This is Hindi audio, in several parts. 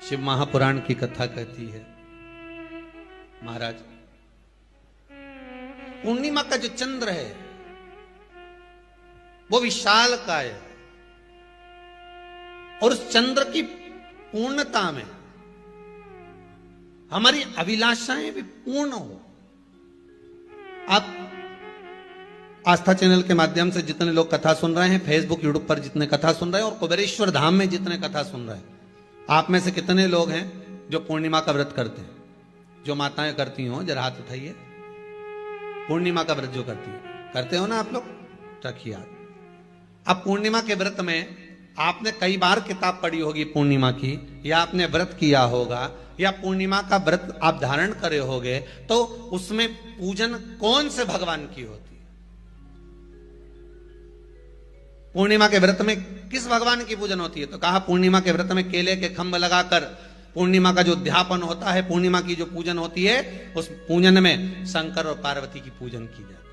शिव महापुराण की कथा कहती है, महाराज पूर्णिमा का जो चंद्र है वो विशाल का है और उस चंद्र की पूर्णता में हमारी अभिलाषाएं भी पूर्ण हो। आप आस्था चैनल के माध्यम से जितने लोग कथा सुन रहे हैं, फेसबुक यूट्यूब पर जितने कथा सुन रहे हैं और कुबेरेश्वर धाम में जितने कथा सुन रहे हैं, आप में से कितने लोग हैं जो पूर्णिमा का व्रत करते हैं? जो माताएं करती हो जरा हाथ उठाइए। पूर्णिमा का व्रत जो करती है, करते हो ना आप लोग? रखिए याद। अब पूर्णिमा के व्रत में आपने कई बार किताब पढ़ी होगी पूर्णिमा की, या आपने व्रत किया होगा, या पूर्णिमा का व्रत आप धारण करे होगे, तो उसमें पूजन कौन से भगवान की होती है? पूर्णिमा के व्रत में किस भगवान की पूजन होती है? तो कहा पूर्णिमा के व्रत में केले के खंभ लगाकर पूर्णिमा का जो अध्यापन होता है, पूर्णिमा की जो पूजन होती है, उस पूजन में शंकर और पार्वती की पूजन की जाती है,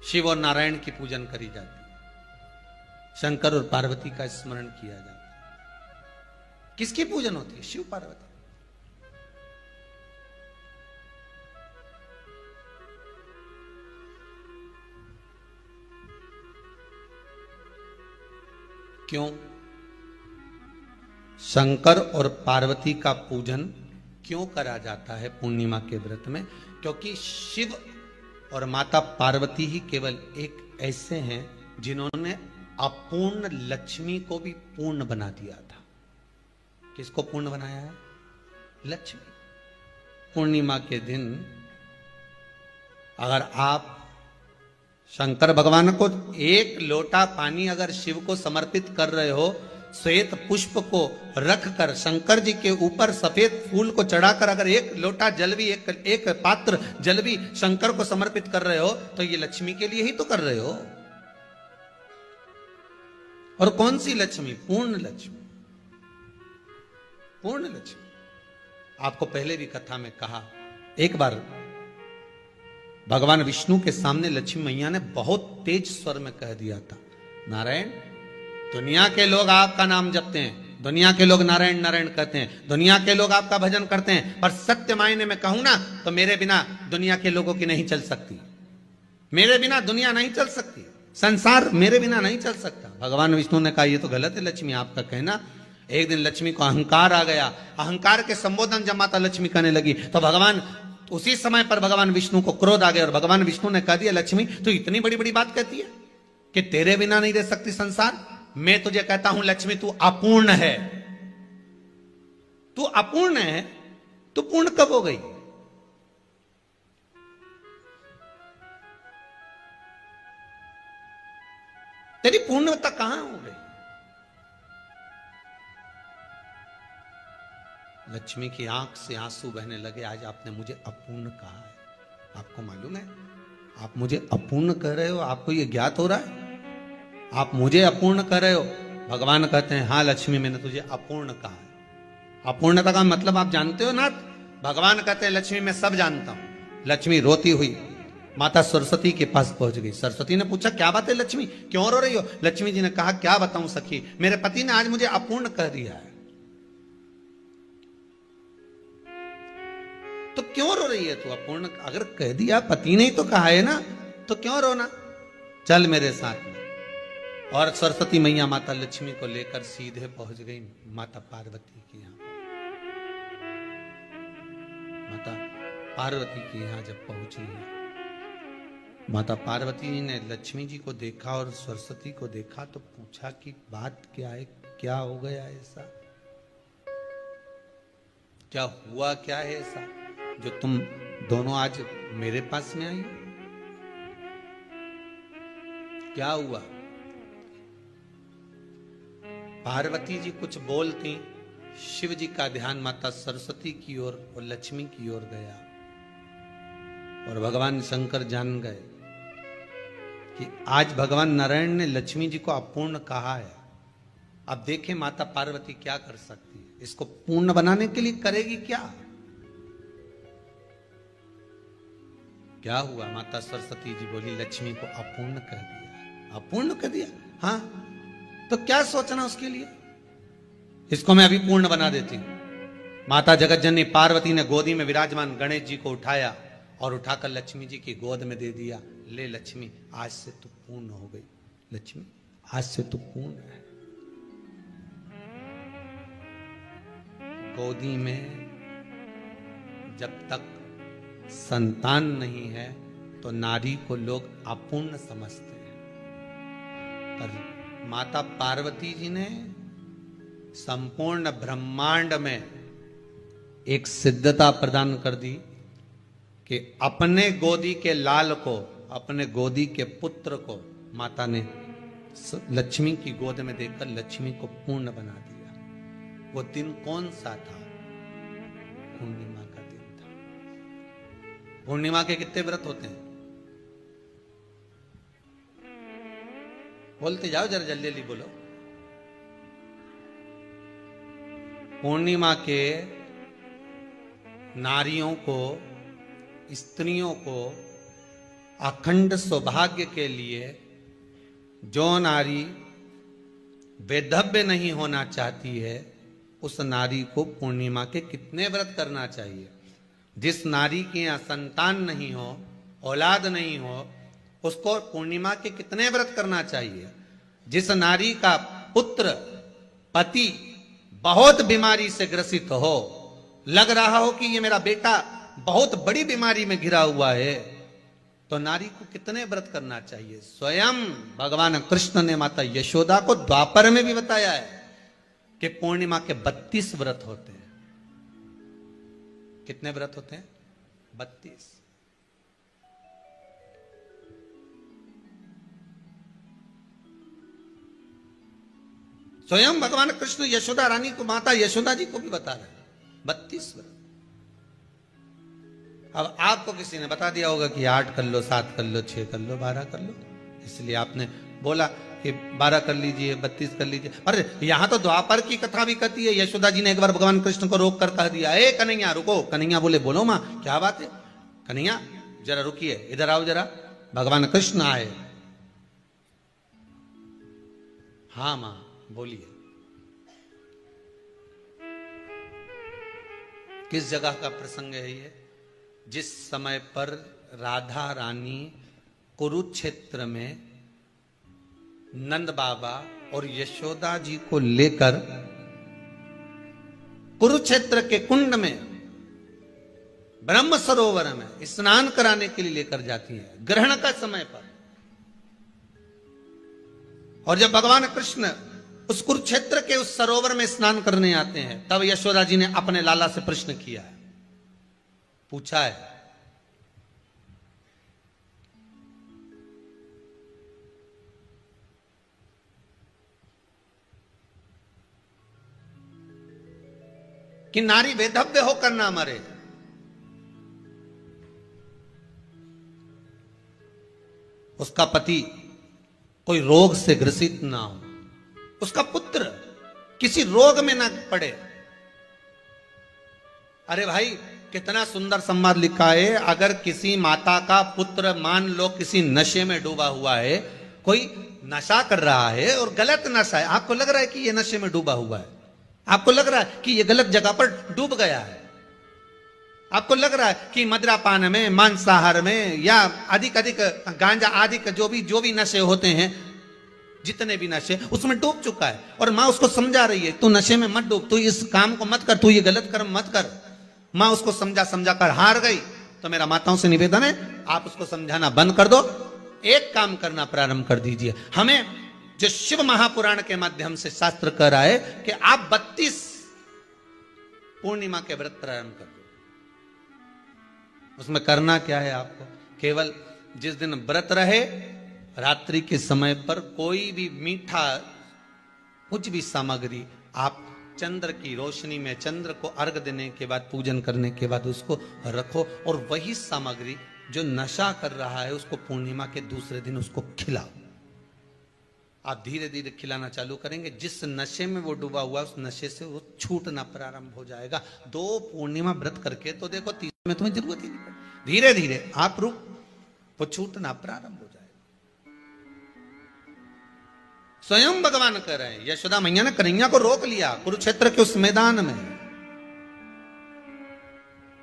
शिव और नारायण की पूजन करी जाती है, शंकर और पार्वती का स्मरण किया जाता है। किसकी पूजन होती है? शिव पार्वती। क्यों शंकर और पार्वती का पूजन क्यों करा जाता है पूर्णिमा के व्रत में? क्योंकि शिव और माता पार्वती ही केवल एक ऐसे हैं जिन्होंने अपूर्ण लक्ष्मी को भी पूर्ण बना दिया था। किसको पूर्ण बनाया है? लक्ष्मी। पूर्णिमा के दिन अगर आप शंकर भगवान को एक लोटा पानी अगर शिव को समर्पित कर रहे हो, श्वेत पुष्प को रखकर शंकर जी के ऊपर सफेद फूल को चढ़ाकर अगर एक लोटा जल भी, एक पात्र जल भी शंकर को समर्पित कर रहे हो, तो ये लक्ष्मी के लिए ही तो कर रहे हो। और कौन सी लक्ष्मी? पूर्ण लक्ष्मी। पूर्ण लक्ष्मी। आपको पहले भी कथा में कहा, एक बार भगवान विष्णु के सामने लक्ष्मी मैया ने बहुत तेज स्वर में कह दिया था, नारायण, दुनिया के लोग आपका नाम जपते हैं, दुनिया के लोग नारायण नारायण कहते हैं, दुनिया के लोग आपका भजन करते हैं, पर सत्य मायने में कहूं ना तो मेरे बिना दुनिया के लोगों की नहीं चल सकती। मेरे बिना दुनिया नहीं चल सकती, संसार मेरे बिना नहीं चल सकता। भगवान विष्णु ने कहा, यह तो गलत है लक्ष्मी आपका कहना। एक दिन लक्ष्मी को अहंकार आ गया। अहंकार के संबोधन जब माता लक्ष्मी करने लगी तो भगवान, उसी समय पर भगवान विष्णु को क्रोध आ गया और भगवान विष्णु ने कह दिया, लक्ष्मी तू इतनी बड़ी बड़ी बात कहती है कि तेरे बिना नहीं रह सकती संसार। मैं तुझे कहता हूं लक्ष्मी, तू अपूर्ण है। तू अपूर्ण है, तू पूर्ण कब हो गई? तेरी पूर्णता कहां हो गई? लक्ष्मी की आंख से आंसू बहने लगे। आज आपने मुझे अपूर्ण कहा है, आपको मालूम है आप मुझे अपूर्ण कह रहे हो? आपको यह ज्ञात हो रहा है आप मुझे अपूर्ण कह रहे हो? भगवान कहते हैं, हाँ लक्ष्मी, मैंने तुझे अपूर्ण कहा है। अपूर्णता का मतलब आप जानते हो ना? भगवान कहते हैं, लक्ष्मी मैं सब जानता हूं। लक्ष्मी रोती हुई माता सरस्वती के पास पहुंच गई। सरस्वती ने पूछा, क्या बात है लक्ष्मी, क्यों रो रही हो? लक्ष्मी जी ने कहा, क्या बताऊं सखी, मेरे पति ने आज मुझे अपूर्ण कह दिया है। तो क्यों रो रही है तू? अपूर्ण अगर कह दिया, पति ने ही तो कहा है ना, तो क्यों रोना? चल मेरे साथ में। और सरस्वती मैया माता लक्ष्मी को लेकर सीधे पहुंच गई माता पार्वती के यहां। माता पार्वती के यहां जब पहुंची, माता पार्वती ने लक्ष्मी जी को देखा और सरस्वती को देखा तो पूछा कि बात क्या है, क्या हो गया ऐसा, क्या हुआ, क्या है ऐसा जो तुम दोनों आज मेरे पास में आई? क्या हुआ? पार्वती जी कुछ बोलती, शिव जी का ध्यान माता सरस्वती की ओर और लक्ष्मी की ओर गया और भगवान शंकर जान गए कि आज भगवान नारायण ने लक्ष्मी जी को अपूर्ण कहा है। अब देखें माता पार्वती क्या कर सकती है, इसको पूर्ण बनाने के लिए करेगी क्या? क्या हुआ? माता सरस्वती जी बोली, लक्ष्मी को अपूर्ण कह दिया। अपूर्ण कह दिया? हाँ, तो क्या सोचना उसके लिए? इसको मैं अभी पूर्ण बना देती हूं। माता जगतजननी पार्वती ने गोदी में विराजमान गणेश जी को उठाया और उठाकर लक्ष्मी जी की गोद में दे दिया। ले लक्ष्मी, आज से तू पूर्ण हो गई। लक्ष्मी, आज से तू पूर्ण है। गोदी में जब तक संतान नहीं है तो नारी को लोग अपूर्ण समझते हैं, पर माता पार्वती जी ने संपूर्ण ब्रह्मांड में एक सिद्धता प्रदान कर दी कि अपने गोदी के लाल को, अपने गोदी के पुत्र को माता ने लक्ष्मी की गोद में देकर लक्ष्मी को पूर्ण बना दिया। वो दिन कौन सा था? पूर्णिमा का दिन था। पूर्णिमा के कितने व्रत होते हैं? बोलते जाओ, जरा जल्दी जल्दी बोलो। पूर्णिमा के नारियों को, स्त्रियों को अखंड सौभाग्य के लिए, जो नारी वैधव्य नहीं होना चाहती है उस नारी को पूर्णिमा के कितने व्रत करना चाहिए? जिस नारी के यहाँ संतान नहीं हो, औलाद नहीं हो, उसको पूर्णिमा के कितने व्रत करना चाहिए? जिस नारी का पुत्र, पति बहुत बीमारी से ग्रसित हो, लग रहा हो कि ये मेरा बेटा बहुत बड़ी बीमारी में घिरा हुआ है, तो नारी को कितने व्रत करना चाहिए? स्वयं भगवान कृष्ण ने माता यशोदा को द्वापर में भी बताया है कि पूर्णिमा के 32 व्रत होते हैं। कितने व्रत होते हैं? 32। स्वयं भगवान कृष्ण यशोदा रानी को, माता यशोदा जी को भी बता रहे हैं 32 व्रत। अब आपको किसी ने बता दिया होगा कि 8 कर लो, 7 कर लो, 6 कर लो, 12 कर लो, इसलिए आपने बोला कि 12 कर लीजिए, 32 कर लीजिए। अरे यहां तो द्वापर की कथा भी कहती है। यशोदा जी ने एक बार भगवान कृष्ण को रोक कर कह दिया, ए कन्हैया रुको। कन्हैया बोले, बोलो मां, क्या बात है? कन्हैया जरा रुकिए, इधर आओ जरा। भगवान कृष्ण आए। हाँ मां बोलिए। किस जगह का प्रसंग है ये? जिस समय पर राधा रानी कुरुक्षेत्र में नंद बाबा और यशोदा जी को लेकर कुरुक्षेत्र के कुंड में, ब्रह्म सरोवर में स्नान कराने के लिए लेकर जाती हैं, ग्रहण का समय पर। और जब भगवान कृष्ण उस कुरुक्षेत्र के उस सरोवर में स्नान करने आते हैं, तब यशोदा जी ने अपने लाला से प्रश्न किया है, पूछा है कि नारी वेधव्य होकर ना मरे। उसका पति कोई रोग से ग्रसित ना हो, उसका पुत्र किसी रोग में ना पड़े। अरे भाई कितना सुंदर संवाद लिखा है। अगर किसी माता का पुत्र मान लो किसी नशे में डूबा हुआ है, कोई नशा कर रहा है और गलत नशा है, आपको लग रहा है कि ये नशे में डूबा हुआ है, आपको लग रहा है कि ये गलत जगह पर डूब गया है, आपको लग रहा है कि मदिरापान में, मांसाहार में या अधिक गांजा आदि जो भी नशे होते हैं, जितने भी नशे, उसमें डूब चुका है। और माँ उसको समझा रही है, तू नशे में मत डूब, तू इस काम को मत कर, तू ये गलत कर्म मत कर। माँ उसको समझा कर हार गई। तो मेरा माताओं से निवेदन है, आप उसको समझाना बंद कर दो, एक काम करना प्रारंभ कर दीजिए। हमें जो शिव महापुराण के माध्यम से शास्त्र कह रहा है कि आप 32 पूर्णिमा के व्रत प्रारंभ कर दो। उसमें करना क्या है आपको? केवल जिस दिन व्रत रहे, रात्रि के समय पर कोई भी मीठा, कुछ भी सामग्री आप चंद्र की रोशनी में, चंद्र को अर्घ देने के बाद, पूजन करने के बाद उसको रखो, और वही सामग्री जो नशा कर रहा है उसको पूर्णिमा के दूसरे दिन उसको खिलाओ। आप धीरे धीरे खिलाना चालू करेंगे, जिस नशे में वो डूबा हुआ उस नशे से वो छूटना प्रारंभ हो जाएगा। 2 पूर्णिमा व्रत करके तो देखो, तीसरे में तुम्हें जरूरत ही नहीं पड़ेगी। धीरे धीरे आप रुक, वो छूटना प्रारंभ हो जाएगा। स्वयं भगवान कह रहे हैं। यशोदा मैया ने कन्हैया को रोक लिया कुरुक्षेत्र के उस मैदान में,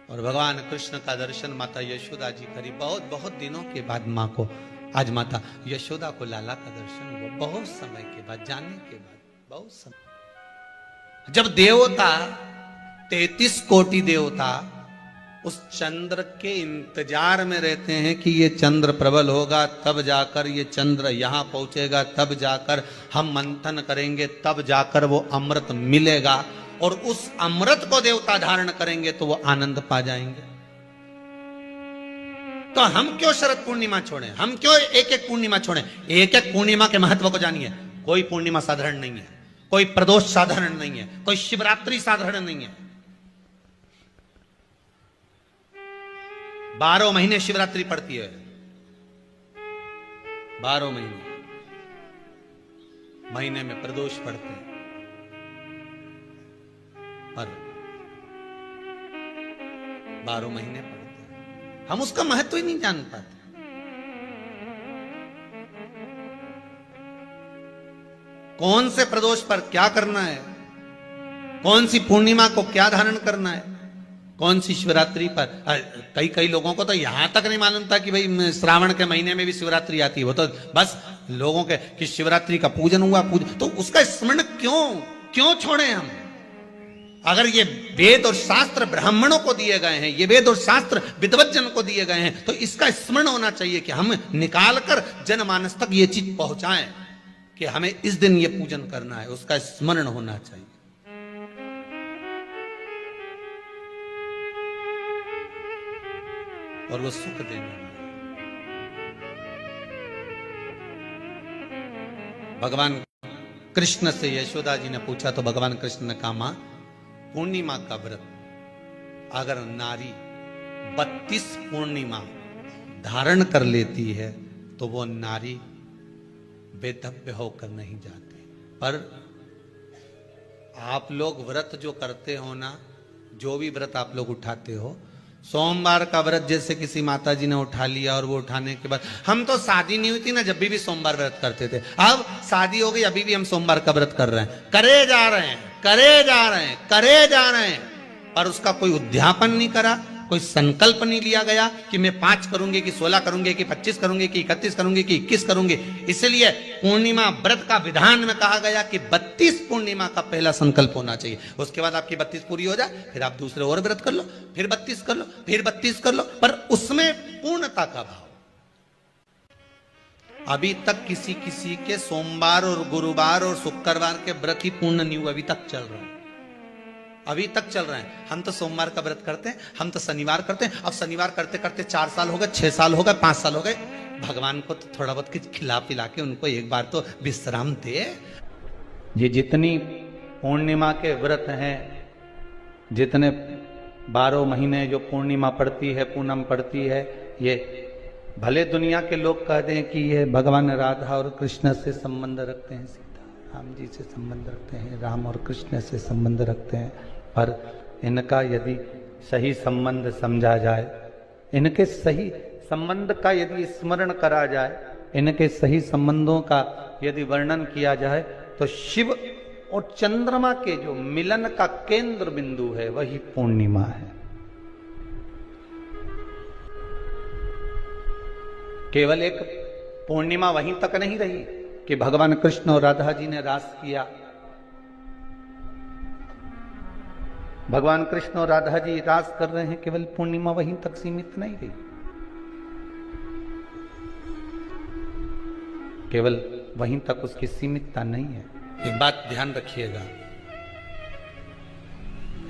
और भगवान कृष्ण का दर्शन माता यशोदा जी करी। बहुत बहुत दिनों के बाद माँ को आज माता यशोदा को लाला का दर्शन हुआ, बहुत समय के बाद, जाने के बाद, बहुत समय। जब देवता 33 कोटि देवता उस चंद्र के इंतजार में रहते हैं कि ये चंद्र प्रबल होगा तब जाकर ये चंद्र यहां पहुंचेगा, तब जाकर हम मंथन करेंगे, तब जाकर वो अमृत मिलेगा, और उस अमृत को देवता धारण करेंगे तो वो आनंद पा जाएंगे। तो हम क्यों शरद पूर्णिमा छोड़ें, हम क्यों एक एक पूर्णिमा छोड़ें? एक एक पूर्णिमा के महत्व को जानिए। कोई पूर्णिमा साधारण नहीं है, कोई प्रदोष साधारण नहीं है, कोई शिवरात्रि साधारण नहीं है। 12 महीने शिवरात्रि पड़ती है, 12 महीने में प्रदोष पड़ते हैं, पर 12 महीने पड़ते हैं, हम उसका महत्व ही नहीं जान पाते। कौन से प्रदोष पर क्या करना है, कौन सी पूर्णिमा को क्या धारण करना है, कौन सी शिवरात्रि पर। कई लोगों को तो यहां तक नहीं मालूम था कि भाई श्रावण के महीने में भी शिवरात्रि आती है। वो तो बस लोगों के कि शिवरात्रि का पूजन हुआ, तो उसका स्मरण क्यों छोड़े हम? अगर ये वेद और शास्त्र ब्राह्मणों को दिए गए हैं, ये वेद और शास्त्र विद्वज्जन को दिए गए हैं, तो इसका स्मरण होना चाहिए कि हम निकालकर जनमानस तक ये चीज पहुंचाएं कि हमें इस दिन ये पूजन करना है, उसका स्मरण होना चाहिए। और वो सुख देने वाला। भगवान कृष्ण से यशोदा जी ने पूछा तो भगवान कृष्ण ने कहा, मां पूर्णिमा का व्रत अगर नारी 32 पूर्णिमा धारण कर लेती है तो वो नारी बेधव्य होकर नहीं जाती। पर आप लोग व्रत जो करते हो ना, जो भी व्रत आप लोग उठाते हो, सोमवार का व्रत जैसे किसी माता जी ने उठा लिया और वो उठाने के बाद, हम तो शादी नहीं हुई थी ना जब भी सोमवार व्रत करते थे, अब शादी हो गई अभी भी हम सोमवार का व्रत कर रहे हैं, करे जा रहे हैं, और उसका कोई उद्यापन नहीं करा, कोई संकल्प नहीं लिया गया कि मैं 5 करूंगी कि 16 करूंगी कि 25 करूंगी कि 31 करूंगी कि 21 करूंगी। इसलिए पूर्णिमा व्रत का विधान में कहा गया कि 32 पूर्णिमा का पहला संकल्प होना चाहिए। उसके बाद आपकी 32 पूरी हो जाए, फिर आप दूसरे और व्रत कर लो, फिर 32 कर लो, फिर 32 कर लो, पर उसमें पूर्णता का भाव। अभी तक किसी के सोमवार और गुरुवार और शुक्रवार के व्रत ही पूर्ण नहीं हुआ, अभी तक चल रहा है, अभी तक चल रहे हैं। हम तो सोमवार का व्रत करते हैं, हम तो शनिवार करते हैं, अब शनिवार करते करते 4 साल हो गए, 6 साल हो गए, 5 साल हो गए। भगवान को तो थोड़ा बहुत कुछ खिला पिला के उनको एक बार तो विश्राम दे। ये जितनी पूर्णिमा के व्रत हैं, जितने 12 महीने जो पूर्णिमा पड़ती है, पूनम पड़ती है, ये भले दुनिया के लोग कहते हैं कि ये भगवान राधा और कृष्ण से संबंध रखते हैं, सीता राम जी से संबंध रखते हैं, राम और कृष्ण से संबंध रखते हैं, पर इनका यदि सही संबंध समझा जाए, इनके सही संबंध का यदि स्मरण करा जाए, इनके सही संबंधों का यदि वर्णन किया जाए, तो शिव और चंद्रमा के जो मिलन का केंद्र बिंदु है वही पूर्णिमा है। केवल एक पूर्णिमा वहीं तक नहीं रही कि भगवान कृष्ण और राधा जी ने रास किया। भगवान कृष्ण और राधा जी रास कर रहे हैं, केवल पूर्णिमा वहीं तक सीमित नहीं रही। केवल वहीं तक उसकी सीमितता नहीं है। एक बात ध्यान रखिएगा,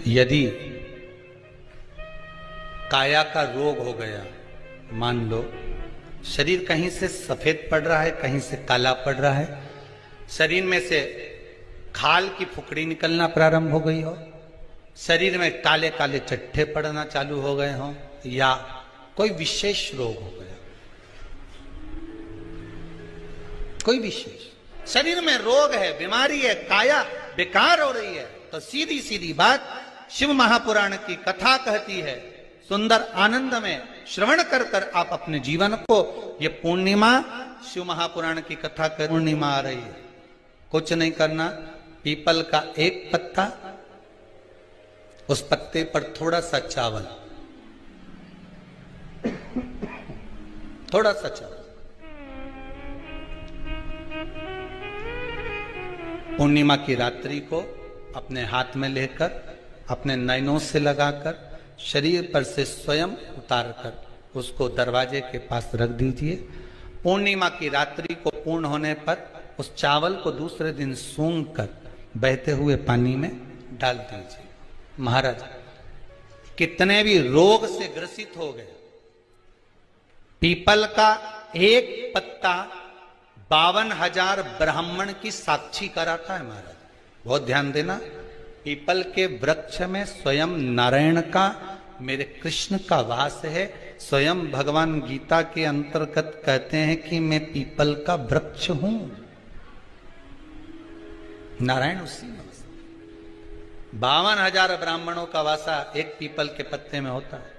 यदि काया का रोग हो गया, मान लो शरीर कहीं से सफेद पड़ रहा है, कहीं से काला पड़ रहा है, शरीर में से खाल की फुकड़ी निकलना प्रारंभ हो गई हो, शरीर में काले काले चट्टे पड़ना चालू हो गए हो, या कोई विशेष रोग हो गया, कोई विशेष शरीर में रोग है, बीमारी है, काया बेकार हो रही है, तो सीधी सीधी बात शिव महापुराण की कथा कहती है, सुंदर आनंद में श्रवण कर कर आप अपने जीवन को, ये पूर्णिमा शिव महापुराण की कथा कर पूर्णिमा आ रही है, कुछ नहीं करना, पीपल का एक पत्ता, उस पत्ते पर थोड़ा सा चावल, थोड़ा सा चावल। पूर्णिमा की रात्रि को अपने हाथ में लेकर, अपने नयनों से लगाकर, शरीर पर से स्वयं उतारकर उसको दरवाजे के पास रख दीजिए। पूर्णिमा की रात्रि को पूर्ण होने पर उस चावल को दूसरे दिन सूंघ कर बहते हुए पानी में डाल दीजिए। महाराज, कितने भी रोग से ग्रसित हो गए, पीपल का एक पत्ता 52,000 ब्राह्मण की साक्षी कराता है। महाराज बहुत ध्यान देना, पीपल के वृक्ष में स्वयं नारायण का, मेरे कृष्ण का वास है। स्वयं भगवान गीता के अंतर्गत कहते हैं कि मैं पीपल का वृक्ष हूं, नारायण उसी में। 52,000 ब्राह्मणों का वासा एक पीपल के पत्ते में होता है।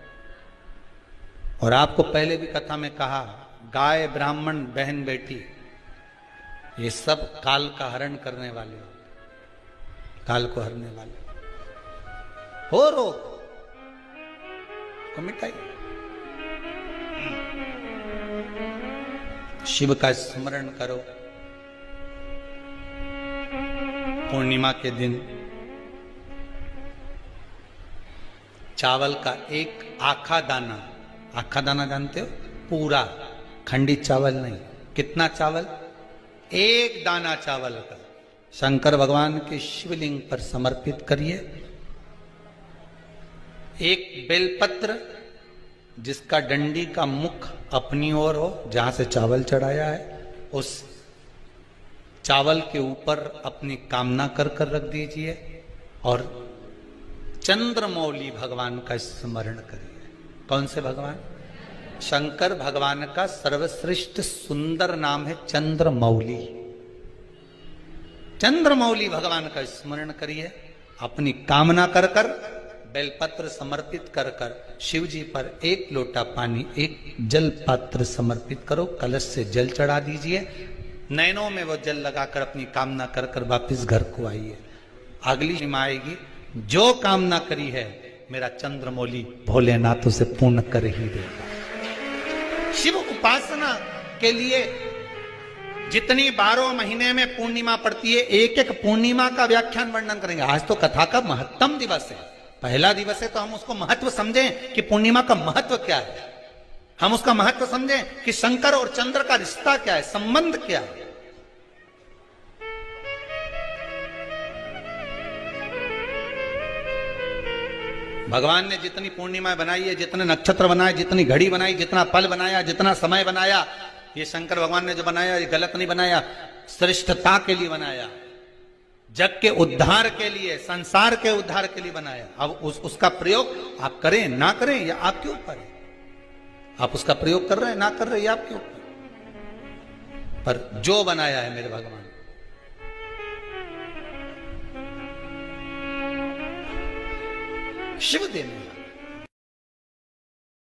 और आपको पहले भी कथा में कहा, गाय, ब्राह्मण, बहन, बेटी, ये सब काल का हरण करने वाले हो, काल को हरने वाले हो। रोग को मिटाइए, शिव का स्मरण करो। पूर्णिमा के दिन चावल का एक आखा दाना, आखा दाना जानते हो, पूरा, खंडित चावल नहीं, कितना चावल, एक दाना चावल का शंकर भगवान के शिवलिंग पर समर्पित करिए। एक बेलपत्र जिसका डंडी का मुख अपनी ओर हो, जहां से चावल चढ़ाया है, उस चावल के ऊपर अपनी कामना कर कर रख दीजिए और चंद्रमौली भगवान का स्मरण करिए। कौन से भगवान? शंकर भगवान का सर्वश्रेष्ठ सुंदर नाम है चंद्रमौली। चंद्रमौली भगवान का स्मरण करिए, अपनी कामना कर कर, बेलपत्र समर्पित कर कर, शिव जी पर एक लोटा पानी, एक जल पात्र समर्पित करो, कलश से जल चढ़ा दीजिए, नैनों में वो जल लगाकर अपनी कामना कर कर वापिस घर को आइए। अगली सीमा आएगी, जो कामना करी है मेरा चंद्रमौली भोलेनाथ उसे पूर्ण कर ही देगा। शिव उपासना के लिए जितनी 12 महीने में पूर्णिमा पड़ती है, एक एक पूर्णिमा का व्याख्यान वर्णन करेंगे। आज तो कथा का महत्तम दिवस है, पहला दिवस है, तो हम उसको महत्व समझें कि पूर्णिमा का महत्व क्या है। हम उसका महत्व समझें कि शंकर और चंद्र का रिश्ता क्या है, संबंध क्या है। भगवान ने जितनी पूर्णिमा बनाई है, जितने नक्षत्र बनाए, जितनी घड़ी बनाई, जितना पल बनाया, जितना समय बनाया, ये शंकर भगवान ने जो बनाया ये गलत नहीं बनाया, श्रेष्ठता के लिए बनाया, जग के उद्धार के लिए, संसार के उद्धार के लिए बनाया। अब उसका प्रयोग आप करें ना करें या आपके ऊपर है। आप उसका प्रयोग कर रहे हैं ना कर रहे हैं, आपके ऊपर। पर जो बनाया है मेरे भगवान, शिव देने